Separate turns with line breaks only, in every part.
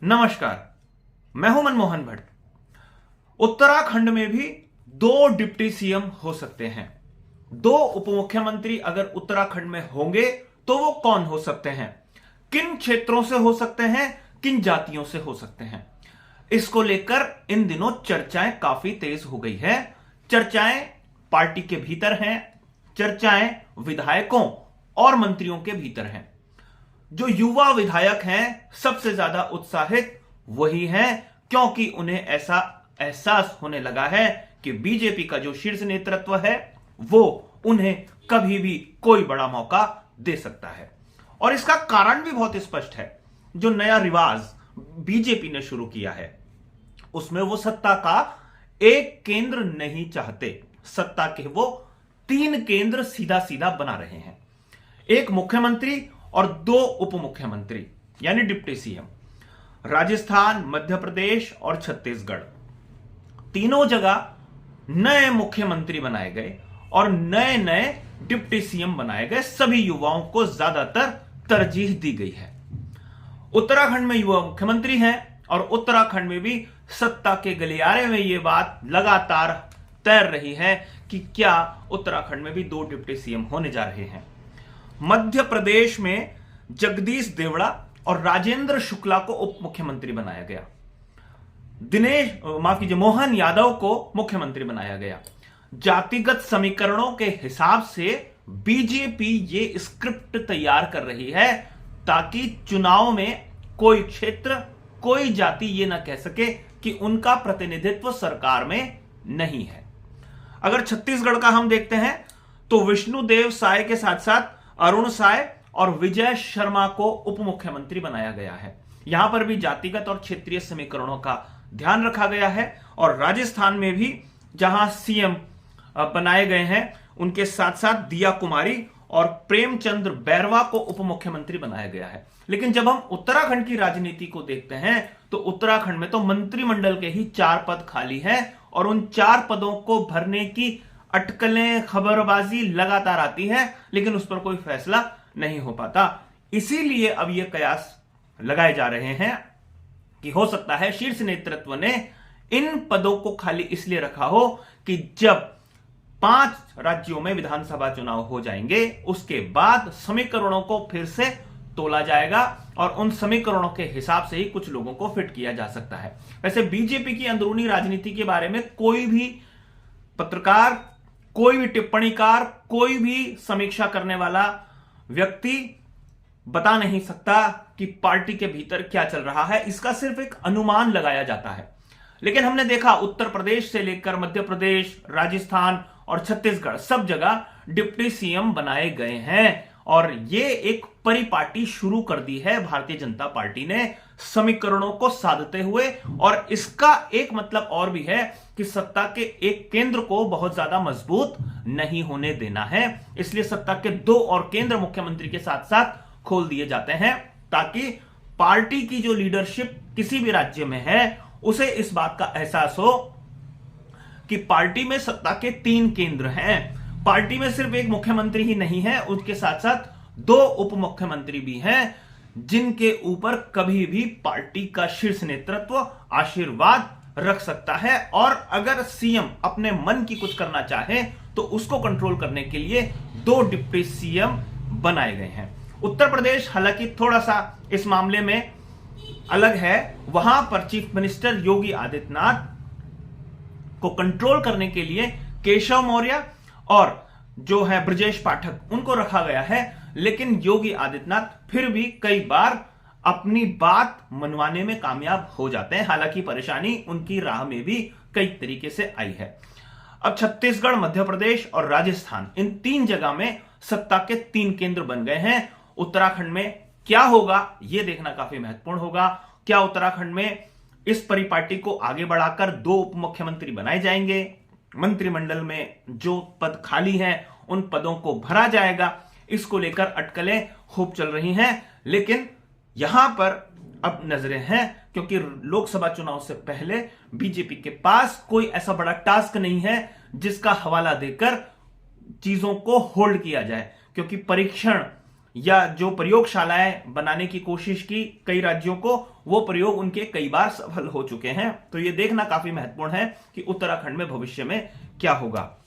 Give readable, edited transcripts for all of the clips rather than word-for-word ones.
नमस्कार, मैं हूं मनमोहन भट्ट। उत्तराखंड में भी दो डिप्टी सीएम हो सकते हैं। दो उप मुख्यमंत्री अगर उत्तराखंड में होंगे तो वो कौन हो सकते हैं, किन क्षेत्रों से हो सकते हैं, किन जातियों से हो सकते हैं, इसको लेकर इन दिनों चर्चाएं काफी तेज हो गई है। चर्चाएं पार्टी के भीतर हैं, चर्चाएं विधायकों और मंत्रियों के भीतर हैं। जो युवा विधायक हैं सबसे ज्यादा उत्साहित वही हैं, क्योंकि उन्हें ऐसा एहसास होने लगा है कि बीजेपी का जो शीर्ष नेतृत्व है वो उन्हें कभी भी कोई बड़ा मौका दे सकता है। और इसका कारण भी बहुत स्पष्ट है। जो नया रिवाज बीजेपी ने शुरू किया है उसमें वो सत्ता का एक केंद्र नहीं चाहते, सत्ता के वो 3 केंद्र सीधा सीधा बना रहे हैं। एक मुख्यमंत्री और 2 उप मुख्यमंत्री यानी डिप्टी सीएम। राजस्थान, मध्य प्रदेश और छत्तीसगढ़ तीनों जगह नए मुख्यमंत्री बनाए गए और नए नए डिप्टी सीएम बनाए गए। सभी युवाओं को ज्यादातर तरजीह दी गई है। उत्तराखंड में युवा मुख्यमंत्री हैं और उत्तराखंड में भी सत्ता के गलियारे में यह बात लगातार तैर रही है कि क्या उत्तराखंड में भी 2 डिप्टी सीएम होने जा रहे हैं। मध्य प्रदेश में जगदीश देवड़ा और राजेंद्र शुक्ला को उप मुख्यमंत्री बनाया गया। मोहन यादव को मुख्यमंत्री बनाया गया। जातिगत समीकरणों के हिसाब से बीजेपी ये स्क्रिप्ट तैयार कर रही है ताकि चुनाव में कोई क्षेत्र, कोई जाति ये ना कह सके कि उनका प्रतिनिधित्व सरकार में नहीं है। अगर छत्तीसगढ़ का हम देखते हैं तो विष्णुदेव साय के साथ साथ अरुण साय और विजय शर्मा को उप मुख्यमंत्री बनाया गया है। यहां पर भी जातिगत और क्षेत्रीय समीकरणों का ध्यान रखा गया है। और राजस्थान में भी जहां सीएम बनाए गए हैं उनके साथ साथ दिया कुमारी और प्रेमचंद्र बैरवा को उप मुख्यमंत्री बनाया गया है। लेकिन जब हम उत्तराखंड की राजनीति को देखते हैं तो उत्तराखंड में तो मंत्रिमंडल के ही 4 पद खाली हैं और उन 4 पदों को भरने की अटकलें, खबरबाजी लगातार आती है, लेकिन उस पर कोई फैसला नहीं हो पाता। इसीलिए अब यह कयास लगाए जा रहे हैं कि हो सकता है शीर्ष नेतृत्व ने इन पदों को खाली इसलिए रखा हो कि जब 5 राज्यों में विधानसभा चुनाव हो जाएंगे उसके बाद समीकरणों को फिर से तोला जाएगा और उन समीकरणों के हिसाब से ही कुछ लोगों को फिट किया जा सकता है। वैसे बीजेपी की अंदरूनी राजनीति के बारे में कोई भी पत्रकार, कोई भी टिप्पणीकार, कोई भी समीक्षा करने वाला व्यक्ति बता नहीं सकता कि पार्टी के भीतर क्या चल रहा है। इसका सिर्फ एक अनुमान लगाया जाता है। लेकिन हमने देखा उत्तर प्रदेश से लेकर मध्य प्रदेश, राजस्थान और छत्तीसगढ़ सब जगह डिप्टी सीएम बनाए गए हैं और ये एक परिपाटी शुरू कर दी है भारतीय जनता पार्टी ने समीकरणों को साधते हुए। और इसका एक मतलब और भी है कि सत्ता के एक केंद्र को बहुत ज्यादा मजबूत नहीं होने देना है। इसलिए सत्ता के 2 और केंद्र मुख्यमंत्री के साथ साथ खोल दिए जाते हैं ताकि पार्टी की जो लीडरशिप किसी भी राज्य में है उसे इस बात का एहसास हो कि पार्टी में सत्ता के 3 केंद्र हैं। पार्टी में सिर्फ एक मुख्यमंत्री ही नहीं है, उसके साथ साथ 2 उप मुख्यमंत्री भी हैं जिनके ऊपर कभी भी पार्टी का शीर्ष नेतृत्व आशीर्वाद रख सकता है। और अगर सीएम अपने मन की कुछ करना चाहे तो उसको कंट्रोल करने के लिए 2 डिप्टी सीएम बनाए गए हैं। उत्तर प्रदेश हालांकि थोड़ा सा इस मामले में अलग है। वहां पर चीफ मिनिस्टर योगी आदित्यनाथ को कंट्रोल करने के लिए केशव मौर्य और जो है ब्रजेश पाठक उनको रखा गया है। लेकिन योगी आदित्यनाथ फिर भी कई बार अपनी बात मनवाने में कामयाब हो जाते हैं। हालांकि परेशानी उनकी राह में भी कई तरीके से आई है। अब छत्तीसगढ़, मध्य प्रदेश और राजस्थान इन 3 जगह में सत्ता के 3 केंद्र बन गए हैं। उत्तराखंड में क्या होगा यह देखना काफी महत्वपूर्ण होगा। क्या उत्तराखंड में इस परिपाटी को आगे बढ़ाकर 2 उप मुख्यमंत्री बनाए जाएंगे, मंत्रिमंडल में जो पद खाली हैं उन पदों को भरा जाएगा, इसको लेकर अटकलें खूब चल रही हैं। लेकिन यहां पर अब नजरें हैं क्योंकि लोकसभा चुनाव से पहले बीजेपी के पास कोई ऐसा बड़ा टास्क नहीं है जिसका हवाला देकर चीजों को होल्ड किया जाए, क्योंकि परीक्षण या जो प्रयोगशालाएं बनाने की कोशिश की कई राज्यों को, वो प्रयोग उनके कई बार सफल हो चुके हैं। तो ये देखना काफी महत्वपूर्ण है कि उत्तराखंड में भविष्य में क्या होगा।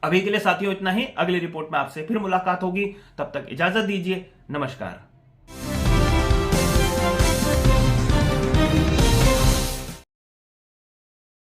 अभी के लिए साथियों इतना ही, अगली रिपोर्ट में आपसे फिर मुलाकात होगी, तब तक इजाजत दीजिए, नमस्कार।